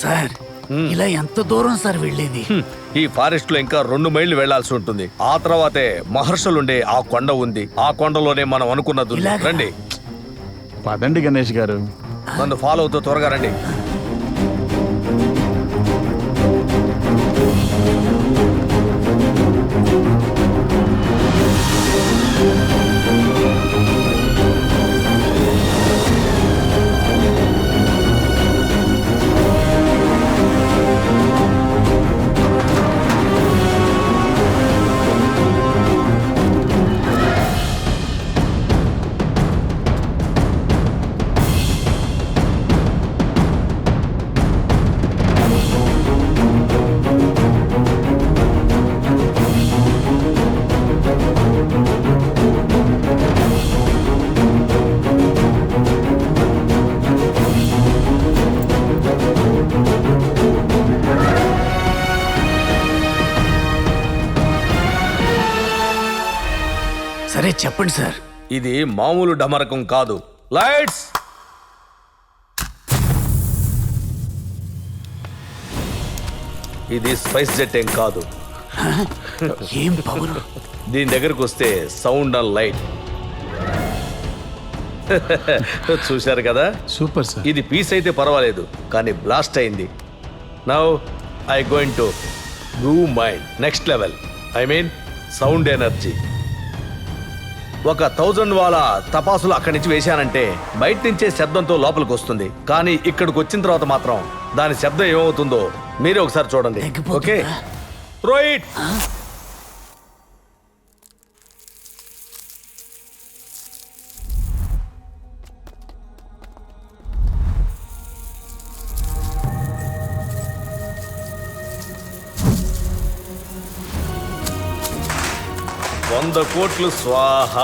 Sir ఇలా ఎంత దూరం సార్ వెళ్ళేది? ఈ ఫారెస్ట్ లో ఇంకా 2 మైళ్ళు వెళ్లాల్సి ఉంటుంది. ఆ తర్వాతే మహర్షులుండే ఆ కొండ ఉంది. ఆ కొండలోనే మనం అనుకున్నది ఉంది. ఇలాగా? రండి, పదండి గణేష్ గారు. నన్ను ఫాలో అవుతూ త్వరగా రండి. సరే చెప్పండి సార్. ఇది మామూలు డమరకం కాదు. లైట్స్! ఇది స్పైస్ జెట్ ఏం కాదు. ఏం పవర్! దీని దగ్గరకు వస్తే సౌండ్ అండ్ లైట్. చూశారు కదా, సూపర్ సార్. ఇది పీస్ అయితే పర్వాలేదు, కానీ బ్లాస్ట్ అయింది. నౌ ఐ గోయింగ్ టు గూ mind next level. I mean sound energy. ఒక 1000 వాల తపాసులు అక్కడి నుంచి వేశానంటే బయట నుంచే శబ్దంతో లోపలికి వస్తుంది. కానీ ఇక్కడికి వచ్చిన తర్వాత మాత్రం దాని శబ్దం ఏమవుతుందో మీరే ఒకసారి చూడండి. Okay, throw it. $100 కోట్లు స్వాహ.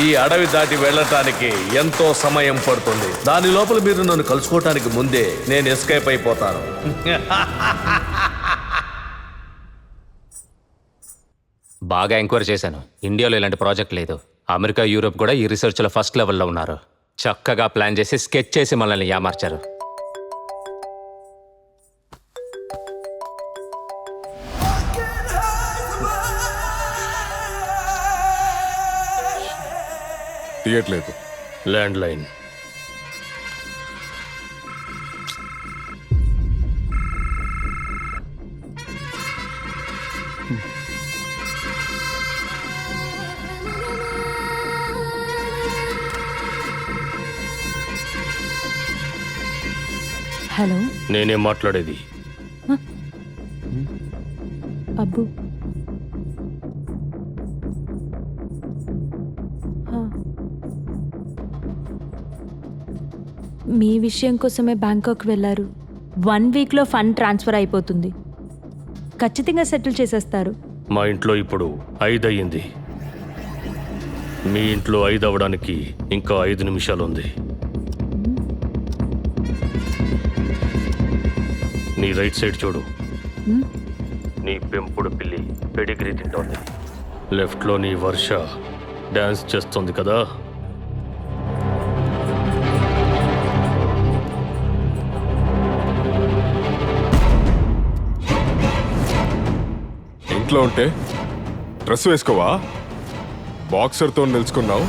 ఈ అడవి దాటి వెళ్ళటానికి ఎంతో సమయం పడుతుంది. దాని లోపల మీరు నన్ను కలుసుకోవటానికి ముందే నేను ఎస్కేప్ అయిపోతాను. బాగా ఎంక్వైరీ చేశాను. ఇండియాలో ఇలాంటి ప్రాజెక్ట్ లేదు. అమెరికా, యూరోప్ కూడా ఈ రీసెర్చ్లో ఫస్ట్ లెవెల్లో ఉన్నారు. చక్కగా ప్లాన్ చేసి స్కెచ్ చేసి మనల్ని యామార్చారు. తీయట్లేదు. Land line. హలో, నేనేం మాట్లాడేది? అబ్బు. మీ విషయం కోసమే బ్యాంకాక్ వెళ్ళారు. 1 వీక్లో ఫండ్ ట్రాన్స్ఫర్ అయిపోతుంది. ఖచ్చితంగా సెటిల్ చేసేస్తారు. మా ఇంట్లో ఇప్పుడు 5 అయ్యింది. మీ ఇంట్లో 5 అవ్వడానికి ఇంకా 5 నిమిషాలు ఉంది. నీ రైట్ సైడ్ చూడు. నీ పెంపుడు పిల్లి పెడిగ్రీ తింటోంది. లెఫ్ట్లో నీ వర్ష డాన్స్ చేస్తుంది కదా. ఇంట్లో ఉంటే డ్రెస్ వేసుకోవా? బాక్సర్తో నిలుచుకున్నావు.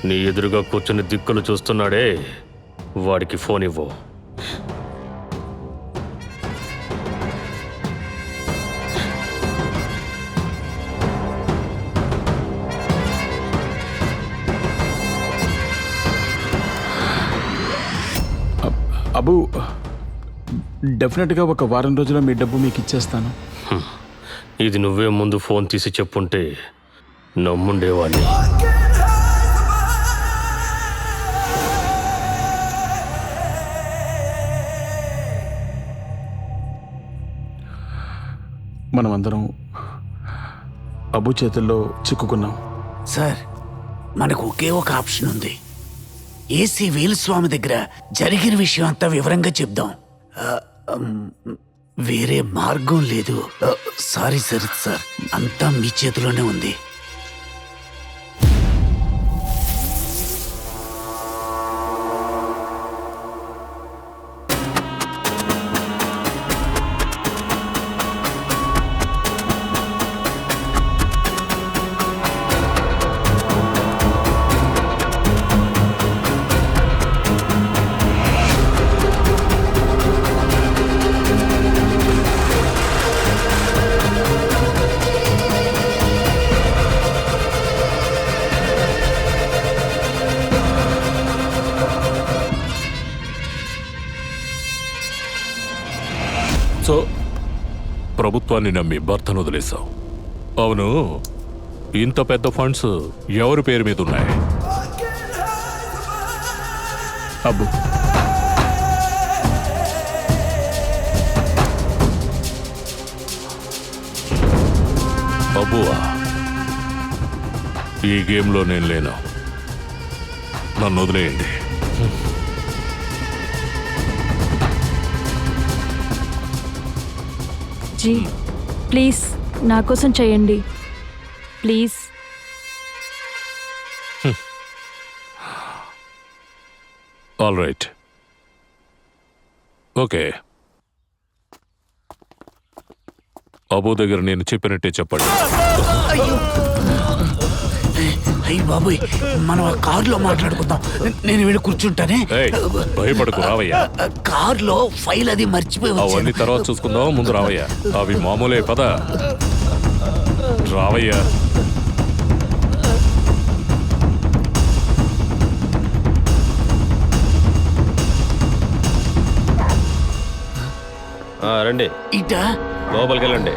నీ ఎదురుగా కూర్చుని దిక్కులు చూస్తున్నాడే, వాడికి ఫోన్ ఇవ్వు. అబు, డెఫినెట్గా ఒక వారం రోజుల్లో మీ డబ్బు మీకు ఇచ్చేస్తాను. ఇది నువ్వే ముందు ఫోన్ తీసి చెప్పుంటే నమ్ముండేవాడిని. మనమందరం అబు చేతుల్లో చిక్కుకున్నాం. సార్, మనకు ఒకే ఒక ఆప్షన్ ఉంది. ఏసీ వేలుస్వామి దగ్గర జరిగిన విషయం అంతా వివరంగా చెప్దాం. వేరే మార్గం లేదు. సారీ శరత్ సార్, అంతా మీ చేతిలోనే ఉంది. సో ప్రభుత్వాన్ని నమ్మి భర్తను వదిలేశావు. అవును, ఇంత పెద్ద ఫండ్స్ ఎవరి పేరు మీద ఉన్నాయి? అబ్బు, అబ్బువా, ఈ గేమ్లో నేను లేను. నన్ను వదిలేయండి. జీ ప్లీజ్ నా కోసం చేయండి please. All right, okay. Abu దగ్గర నేను చెప్పినట్టే చెప్పండి. అయ్యి బాబోయ్, మనం ఆ కారులో మాట్లాడుకుందాం. నేను వెళ్ళి కూర్చుంటానే. ఏయ్, భయపడకు, రావయ్యా. కారులో ఫైల్ అది మర్చిపోయి అవన్నీ వచ్చాను. తర్వాత చూసుకుందాం, ముందు రావయ్యా. అవి మామూలే, పద రావయ్యా. రండి, ఇటా లోపలికి వెళ్ళండి.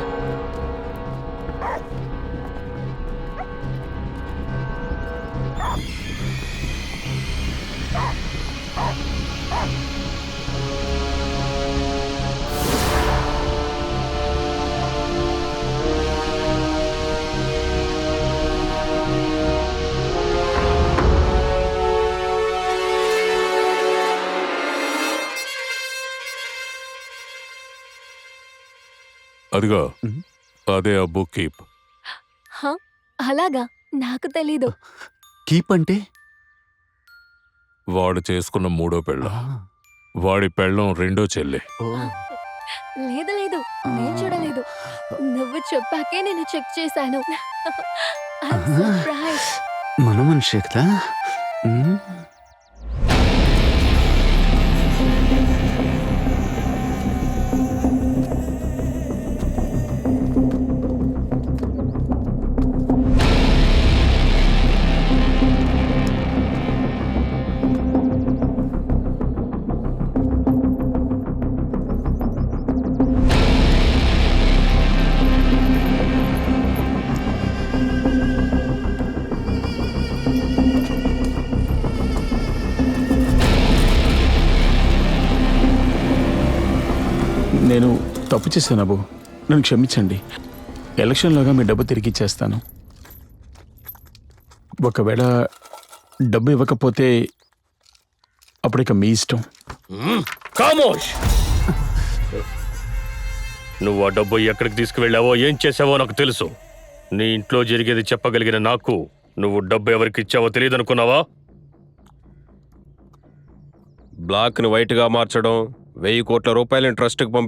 అదిగో అదే అబ్బు కీప్. అలాగా, నాకు తెలీదు. కీప్ అంటే వాడు చేసుకున్న మూడో పెళ్ళం, వాడి పెళ్ళం రెండో చెల్లి. లేదు లేదు, నేను చూడలేదు. నువ్వు చెప్పాకే నేను చెక్ చేశాను. I'm surprised. మన మనిషే కదా. నేను తప్పు చేశాను అబ్బు, నన్ను క్షమించండి. ఎలక్షన్లోగా మీ డబ్బు తిరిగి ఇచ్చేస్తాను. ఒకవేళ డబ్బు ఇవ్వకపోతే అప్పుడిక మీ ఇష్టం. ఖామోష్! నువ్వు ఆ డబ్బు ఎక్కడికి తీసుకువెళ్ళావో, ఏం చేసావో నాకు తెలుసు. నీ ఇంట్లో జరిగేది చెప్పగలిగిన నాకు నువ్వు డబ్బు ఎవరికి ఇచ్చావో తెలియదనుకున్నావా? బ్లాక్ని వైట్గా మార్చడం, 1000 కోట్ల రూపాయలని ట్రస్ట్కి పంపిస్తే